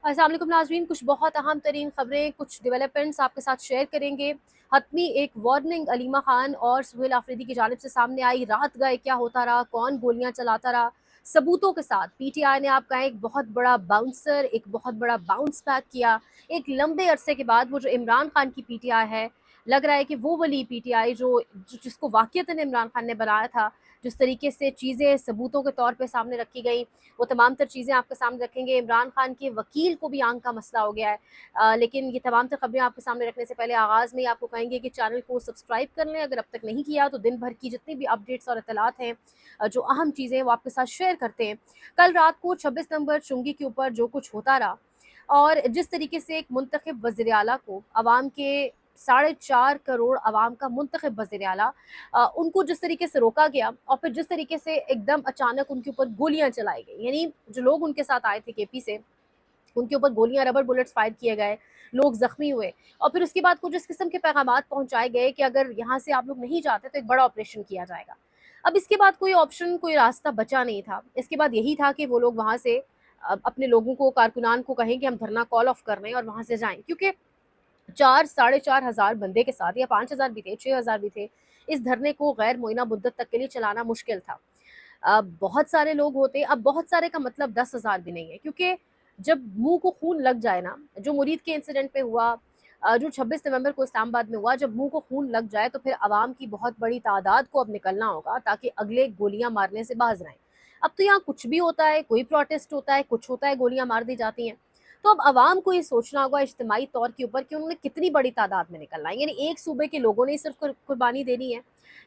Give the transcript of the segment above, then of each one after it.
अस्सलाम वालेकुम नाज़रीन, कुछ बहुत अहम तरीन खबरें, कुछ डेवलपमेंट्स आपके साथ शेयर करेंगे। हतमी एक वार्निंग अलीमा खान और सुहेल आफरीदी की जानिब से सामने आई। रात गए क्या होता रहा, कौन गोलियां चलाता रहा, सबूतों के साथ पीटीआई ने आपका एक बहुत बड़ा बाउंसर, एक बहुत बड़ा बाउंस बैक किया। एक लंबे अरसे के बाद वो जो इमरान खान की पीटीआई है, लग रहा है कि वो वाली पीटीआई जिसको वाक़ियतन इमरान खान ने बनाया था, जिस तरीके से चीज़ें सबूतों के तौर पे सामने रखी गई, वो तमाम तर चीज़ें आपके सामने रखेंगे। इमरान खान के वकील को भी आंख का मसला हो गया है। लेकिन ये तमाम तर खबरें आपके सामने रखने से पहले आगाज़ में ही आपको कहेंगे कि चैनल को सब्सक्राइब कर लें अगर अब तक नहीं किया तो। दिन भर की जितनी भी अपडेट्स और इत्तलात हैं, जो अहम चीज़ें हैं वो आपके साथ शेयर करते हैं। कल रात को 26 नंबर चुंगी के ऊपर जो कुछ होता रहा, और जिस तरीके से एक मुंतखब वज़ीर आला को अवाम के 4.5 करोड़ अवाम का मुंतखब वज़ीर आला, उनको जिस तरीके से रोका गया और फिर जिस तरीके से एकदम अचानक उनके ऊपर गोलियां चलाई गई, यानी जो लोग उनके साथ आए थे केपी से, उनके ऊपर गोलियां, रबर बुलेट्स फायर किए गए, लोग जख्मी हुए। और फिर उसके बाद कुछ इस किस्म के पैगामात पहुंचाए गए कि अगर यहाँ से आप लोग नहीं जाते तो एक बड़ा ऑपरेशन किया जाएगा। अब इसके बाद कोई ऑप्शन, कोई रास्ता बचा नहीं था। इसके बाद यही था कि वो लोग वहाँ से अपने लोगों को, कारकुनान को कहें कि हम धरना कॉल ऑफ कर रहे हैं और वहाँ से जाएं, क्योंकि 4 साढ़े 4 हज़ार बंदे के साथ, या 5 हज़ार भी थे, 6 हज़ार भी थे, इस धरने को गैर मुइना मुद्दत तक के लिए चलाना मुश्किल था। बहुत सारे लोग होते, अब बहुत सारे का मतलब 10 हज़ार भी नहीं है, क्योंकि जब मुंह को खून लग जाए ना, जो मुरीद के इंसिडेंट पे हुआ, जो 26 नवंबर को इस्लामाबाद में हुआ, जब मुंह को खून लग जाए तो फिर आवाम की बहुत बड़ी तादाद को अब निकलना होगा ताकि अगले गोलियां मारने से बाज रहें। अब तो यहाँ कुछ भी होता है, कोई प्रोटेस्ट होता है, कुछ होता है, गोलियां मार दी जाती हैं। तो अब आवाम को ये सोचना होगा इज्तिमाई तौर के ऊपर कि उन्होंने कितनी बड़ी तादाद में निकलना है। यानी एक सूबे के लोगों ने ही सिर्फ कुर्बानी देनी है,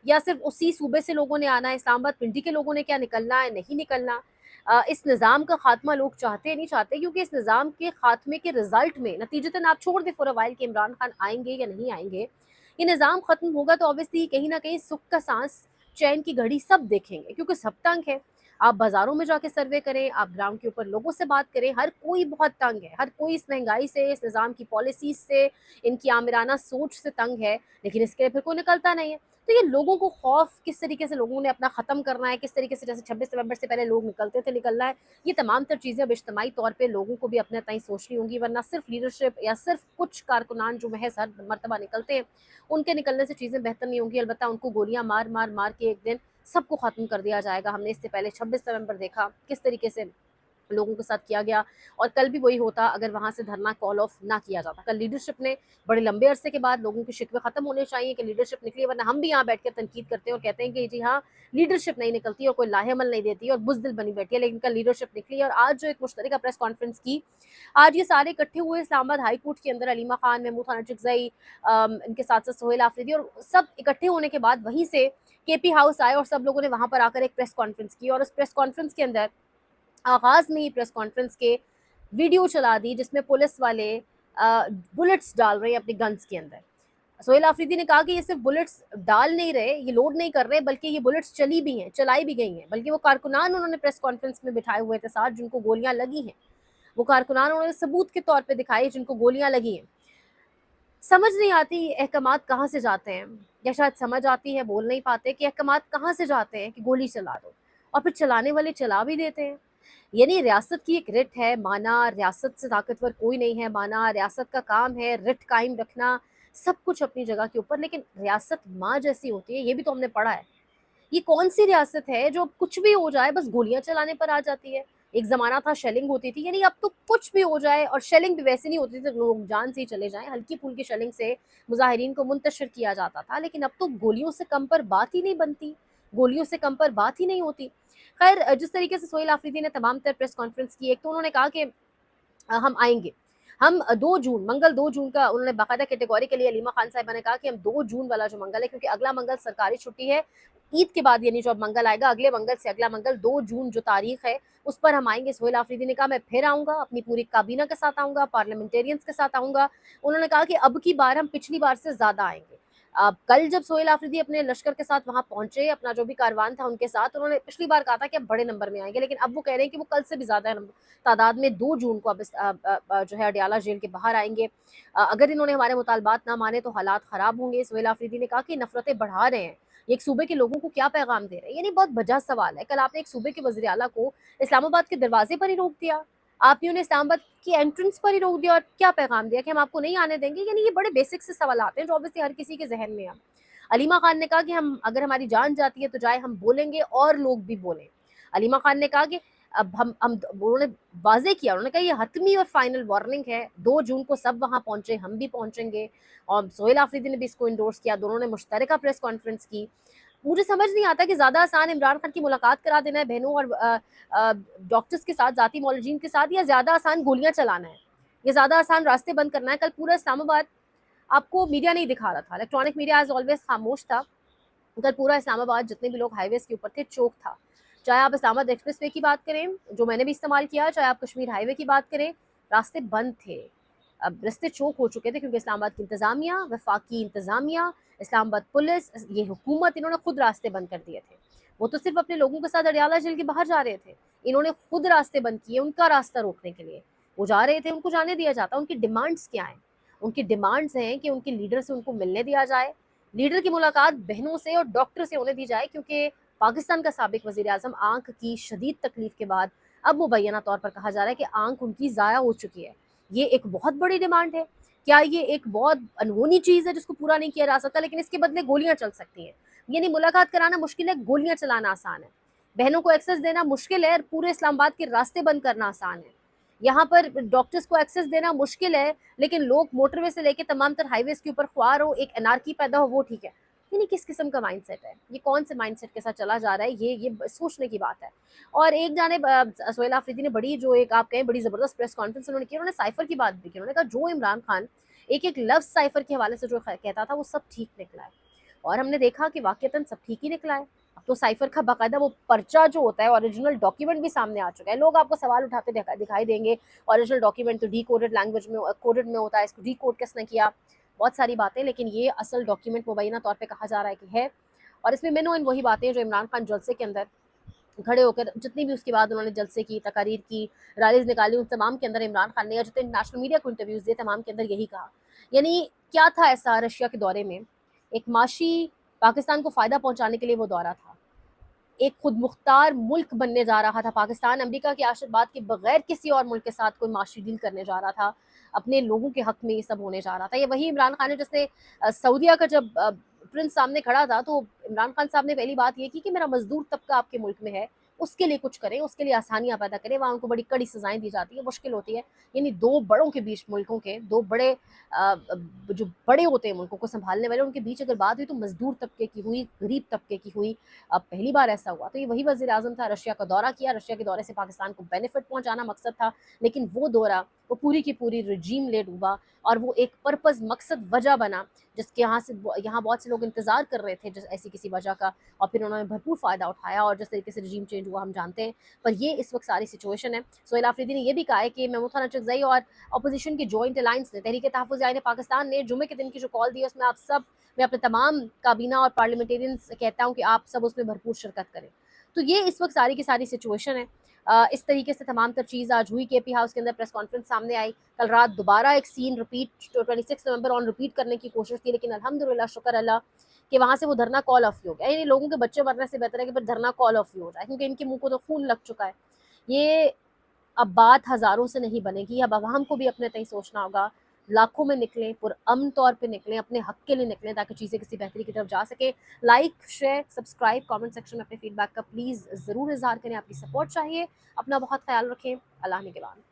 या सिर्फ उसी सूबे से लोगों ने आना है, इस्लामाबाद पिंडी के लोगों ने क्या निकलना है, नहीं निकलना। इस निज़ाम का खात्मा लोग चाहते नहीं चाहते, क्योंकि इस निज़ाम के खात्मे के रिजल्ट में नतीजतन आप छोड़ दे फॉर अ वाइल कि इमरान खान आएंगे या नहीं आएंगे, ये निज़ाम खत्म होगा तो ऑब्वियसली कहीं ना कहीं सुख का सांस, चैन की घड़ी सब देखेंगे, क्योंकि सब तंग है। आप बाज़ारों में जाके सर्वे करें, आप ग्राउंड के ऊपर लोगों से बात करें, हर कोई बहुत तंग है, हर कोई इस महंगाई से, इस निज़ाम की पॉलिसीज़ से, इनकी आमिराना सोच से तंग है, लेकिन इसके लिए फिर कोई निकलता नहीं है। तो ये लोगों को खौफ किस तरीके से लोगों ने अपना ख़त्म करना है, किस तरीके से, जैसे 26 नवंबर से पहले लोग निकलते थे, निकलना है, ये तमाम तर चीज़ें अब इज्तिमाई तौर पे लोगों को भी अपने ताईं सोचनी होंगी, वरना सिर्फ लीडरशिप या सिर्फ कुछ कारकुनान जो महज हर मरतबा निकलते हैं, उनके निकलने से चीज़ें बेहतर नहीं होंगी। अलबत्ता उनको गोलियां मार मार मार के एक दिन सबको ख़त्म कर दिया जाएगा। हमने इससे पहले 26 नवंबर देखा किस तरीके से लोगों के साथ किया गया, और कल भी वही होता अगर वहाँ से धरना कॉल ऑफ ना किया जाता। कल लीडरशिप ने बड़े लंबे अरसे के बाद, लोगों के शिकवे ख़त्म होने चाहिए कि लीडरशिप निकली, वरना हम भी यहाँ बैठ कर तनकीद करते हैं और कहते हैं कि जी हाँ, लीडरशिप नहीं निकलती और कोई लाहेमल नहीं देती और बुज़दिल बनी बैठी है, लेकिन कल लीडरशिप निकली। और आज जो एक मुश्तरका प्रेस कॉन्फ्रेंस की, आज ये सारे इकट्ठे हुए इस्लामाबाद हाई कोर्ट के अंदर, अलीमा खान, महमूद खान चिकज़ई, इनके साथ साथ सोहेल आफरीदी, और सब इकट्ठे होने के बाद वहीं से केपी हाउस आए और सब लोगों ने वहाँ पर आकर एक प्रेस कॉन्फ्रेंस की, और उस प्रेस कॉन्फ्रेंस के अंदर आगाज़ में ही प्रेस कॉन्फ्रेंस के वीडियो चला दी जिसमें पुलिस वाले बुलेट्स डाल रहे हैं अपने गन्स के अंदर। सोहेल आफरीदी ने कहा कि ये सिर्फ बुलेट्स डाल नहीं रहे, ये लोड नहीं कर रहे, बल्कि ये बुलेट्स चली भी हैं, चलाई भी गई हैं, बल्कि वो कारकुनान उन्होंने प्रेस कॉन्फ्रेंस में बिठाए हुए थे साथ, जिनको गोलियां लगी हैं, वो कारकुनान उन्होंने सबूत के तौर पे दिखाए जिनको गोलियां लगी हैं। समझ नहीं आती ये अहकामात कहाँ से जाते हैं, या शायद समझ आती है, बोल नहीं पाते कि अहकामात कहाँ से जाते हैं कि गोली चला दो, और फिर चलाने वाले चला भी देते हैं। यानी रियासत की एक रिट है, माना रियासत से ताकतवर कोई नहीं है, माना रियासत का काम है रिट कायम रखना, सब कुछ अपनी जगह के ऊपर, लेकिन रियासत माँ जैसी होती है, ये भी तो हमने पढ़ा है। ये कौन सी रियासत है जो अब कुछ भी हो जाए बस गोलियां चलाने पर आ जाती है। एक जमाना था शेलिंग होती थी, यानी अब तो कुछ भी हो जाए, और शेलिंग भी वैसे नहीं होती थी तो लोग जान से ही चले जाएं, हल्की फुल्की शेलिंग से मुजाहिरीन को मुंतशिर किया जाता था, लेकिन अब तो गोलियों से कम पर बात ही नहीं बनती, गोलियों से कम पर बात ही नहीं होती। खैर, जिस तरीके से सोहेल आफरीदी ने तमाम तर प्रेस कॉन्फ्रेंस की, एक तो उन्होंने कहा कि हम आएंगे, हम 2 जून, मंगल 2 जून का उन्होंने बाकायदा कैटेगरी के लिए अलीमा खान साहिबा ने कहा कि हम 2 जून वाला जो मंगल है, क्योंकि अगला मंगल सरकारी छुट्टी है, ईद के बाद, यानी जो अब मंगल आएगा, अगले मंगल से अगला मंगल 2 जून जो तारीख है, उस पर हम आएंगे। सोहेल आफरीदी ने कहा मैं फिर आऊंगा, अपनी पूरी काबीना के साथ आऊंगा, पार्लियामेंटेरियंस के साथ आऊंगा। उन्होंने कहा कि अब की बार हम पिछली बार से ज्यादा आएंगे। अब कल जब सोहेल आफरीदी अपने लश्कर के साथ वहां पहुंचे, अपना जो भी कारवान था उनके साथ, उन्होंने पिछली बार कहा था कि अब बड़े नंबर में आएंगे, लेकिन अब वो कह रहे हैं कि वो कल से भी ज्यादा तादाद में 2 जून को अब जो है अडियाला जेल के बाहर आएंगे। अगर इन्होंने हमारे मुतालबात ना माने तो हालात ख़राब होंगे। सोहेल आफरीदी ने कहा कि नफरतें बढ़ा रहे हैं, ये एक सूबे के लोगों को क्या पैगाम दे रहे हैं। यानी बहुत वजह सवाल है, कल आपने एक सूबे के वज़ीर आला को इस्लामाबाद के दरवाजे पर ही रोक दिया, आपने उन्हें इस्लामाबाद की एंट्रेंस पर ही रोक दिया और क्या पैगाम दिया कि हम आपको नहीं आने देंगे। यानी ये बड़े बेसिक से सवाल आते हैं जो ऑब्वियसली हर किसी के जहन में है। अलीमा खान ने कहा कि हम अगर हमारी जान जाती है तो जाए, हम बोलेंगे और लोग भी बोलें। अलीमा खान ने कहा कि अब हम उन्होंने वाज़ेह किया, उन्होंने कहा ये हतमी और फाइनल वार्निंग है, 2 जून को सब वहाँ पहुँचे, हम भी पहुँचेंगे। और सोहेल आफरीदी ने भी इसको इंडोर्स किया, दोनों ने मुश्तरका प्रेस कॉन्फ्रेंस की। मुझे समझ नहीं आता कि ज़्यादा आसान इमरान खान की मुलाकात करा देना है बहनों और डॉक्टर्स के साथ, ज़ाती मौलजीन के साथ, या ज़्यादा आसान गोलियाँ चलाना है, या ज़्यादा आसान रास्ते बंद करना है। कल पूरा इस्लामाबाद आपको मीडिया नहीं दिखा रहा था, इलेक्ट्रॉनिक मीडिया एज़ ऑलवेज़ खामोश था। कल पूरा इस्लामाबाद जितने भी लोग हाईवेज़ के ऊपर थे चौक था। चाहे आप इस्लामाबाद एक्सप्रेस वे की बात करें, जो मैंने भी इस्तेमाल किया, चाहे आप कश्मीर हाईवे की बात करें, रास्ते बंद थे। अब रास्ते चौक हो चुके थे क्योंकि इस्लामाबाद की इंतज़ामिया, वफाकी इंतज़ामिया, इस्लामाबाद पुलिस, ये हुकूमत, इन्होंने खुद रास्ते बंद कर दिए थे। वो तो सिर्फ़ अपने लोगों के साथ अडयाला जेल के बाहर जा रहे थे। इन्होंने खुद रास्ते बंद किए उनका रास्ता रोकने के लिए। वो जा रहे थे, उनको जाने दिया जाता। उनकी डिमांड्स क्या हैं? उनकी डिमांड्स हैं कि उनके लीडर से उनको मिलने दिया जाए, लीडर की मुलाकात बहनों से और डॉक्टर से होने दी जाए, क्योंकि पाकिस्तान का साबिक वज़ीर-ए-आज़म आँख की शदीद तकलीफ़ के बाद अब मुबैना तौर पर कहा जा रहा है कि आँख उनकी ज़ाया हो चुकी है। ये एक बहुत बड़ी डिमांड है। क्या ये एक बहुत अनहोनी चीज़ है जिसको पूरा नहीं किया जा सकता, लेकिन इसके बदले गोलियाँ चल सकती हैं। यानी मुलाकात कराना मुश्किल है, गोलियाँ चलाना आसान है। बहनों को एक्सेस देना मुश्किल है, पूरे इस्लामाबाद के रास्ते बंद करना आसान है। यहाँ पर डॉक्टर्स को एक्सेस देना मुश्किल है, लेकिन लोग मोटरवे से लेके तमाम तर हाईवेज़ के ऊपर ख्वार हो, एक एनार्की पैदा हो, वो ठीक है। यानी किस किस्म का माइंडसेट है? ये कौन से माइंडसेट के साथ चला जा रहा है? ये सोचने की बात है। और एक जानिब सोहेल आफरीदी ने बड़ी, जो एक आप कहें बड़ी ज़बरदस्त प्रेस कॉन्फ्रेंस उन्होंने की, उन्होंने साइफ़र की बात भी की। उन्होंने कहा जो इमरान खान एक-एक लफ्ज़ साइफ़र के हवाले से जो कहता था वो सब ठीक निकला है। और हमने देखा कि वाक़ईतन सब ठीक ही निकला है। अब तो साइफ़र का बाकायदा वो पर्चा जो होता है, ओरिजिनल डॉक्यूमेंट भी सामने आ चुका है। लोग आपको सवाल उठाते दिखाई देंगे, ओरिजिनल डॉक्यूमेंट तो डिकोडेड लैंग्वेज में कोडेड में होता है, इसको डिकोड किसने किया? बहुत सारी बातें, लेकिन ये असल डॉक्यूमेंट मुबैना तौर पे कहा जा रहा है कि है। और इसमें मेनू इन वही बातें जो इमरान खान जलसे के अंदर खड़े होकर जितनी भी उसके बाद उन्होंने जलसे की, तकारीर की, रैलीज़ निकाली, उन तमाम के अंदर इमरान खान ने, या जितने इंटरनेशनल मीडिया को इंटरव्यूज़ दिए, तमाम के अंदर यही कहा। यानी क्या था ऐसा रशिया के दौरे में? एक माशी पाकिस्तान को फ़ायदा पहुँचाने के लिए वो दौरा था। एक खुद मुख्तार मुल्क बनने जा रहा था पाकिस्तान, अमेरिका के आशीर्वाद के बगैर किसी और मुल्क के साथ कोई माशी डील करने जा रहा था, अपने लोगों के हक में ये सब होने जा रहा था। ये वही इमरान खान है जिसने सऊदीया का जब प्रिंस सामने खड़ा था, तो इमरान खान साहब ने पहली बात ये की कि मेरा मजदूर तबका आपके मुल्क में है, उसके लिए कुछ करें, उसके लिए आसानियाँ पैदा करें। वहाँ उनको बड़ी कड़ी सज़ाएँ दी जाती हैं, मुश्किल होती है। यानी 2 बड़ों के बीच, मुल्कों के 2 बड़े जो बड़े होते हैं मुल्कों को सँभालने वाले, उनके बीच अगर बात हुई तो मजदूर तबके की हुई, गरीब तबके की हुई। अब पहली बार ऐसा हुआ, तो ये वही वज़ीर-ए-आज़म था, रशिया का दौरा किया, रशिया के दौरे से पाकिस्तान को बेनिफिट पहुँचाना मकसद था, लेकिन वो दौरा, वो पूरी की पूरी रजीम ले डूबा, और वो एक पर्पज़, मकसद, वजह बना, जिसके यहाँ बहुत से लोग इंतज़ार कर रहे थे जिस ऐसी किसी वजह का, और फिर उन्होंने भरपूर फ़ायदा उठाया, और जिस तरीके से रजीम चेंज हुआ हम जानते हैं। पर ये इस वक़्त सारी सिचुएशन है। सोहेल आफरीदी ने ये भी कहा है कि महमूद खान अचकज़ई और अपोज़िशन की जॉइंट अलायंस ने, तहरीक-ए-तहफ़्फ़ुज़ आईन पाकिस्तान ने जुमे के दिन की जो कॉल दी है, उसमें आप सब, मैं अपने तमाम काबीना और पार्लियामेंटेरियंस कहता हूँ कि आप सब उसमें भरपूर शिरकत करें। तो ये इस वक्त सारी की सारी सिचुएशन है। इस तरीके से तमाम तर चीज़ आज हुई, केपी हाउस के अंदर प्रेस कॉन्फ्रेंस सामने आई। कल रात दोबारा एक सीन रिपीट, 26 नवंबर ऑन रिपीट करने की कोशिश की, लेकिन अल्हम्दुलिल्लाह, शुक्र अल्लाह, कि वहाँ से वो धरना कॉल ऑफ ही हो गया। यानी लोगों के बच्चे मरने से बेहतर है कि फिर धरना कॉल ऑफ ही हो जाए, क्योंकि इनके मुंह को तो खून लग चुका है। ये अब बात हज़ारों से नहीं बनेगी, अब अवाम को भी अपने तय सोचना होगा। लाखों में निकलें, पुरअमन तौर पे निकलें, अपने हक़ के लिए निकलें, ताकि चीज़ें किसी बेहतरी की तरफ जा सकें। Like, share, subscribe, comment section में अपने फीडबैक का प्लीज़ ज़रूर इज़हार करें, आपकी सपोर्ट चाहिए। अपना बहुत ख़्याल रखें। अल्लाह निगहबान।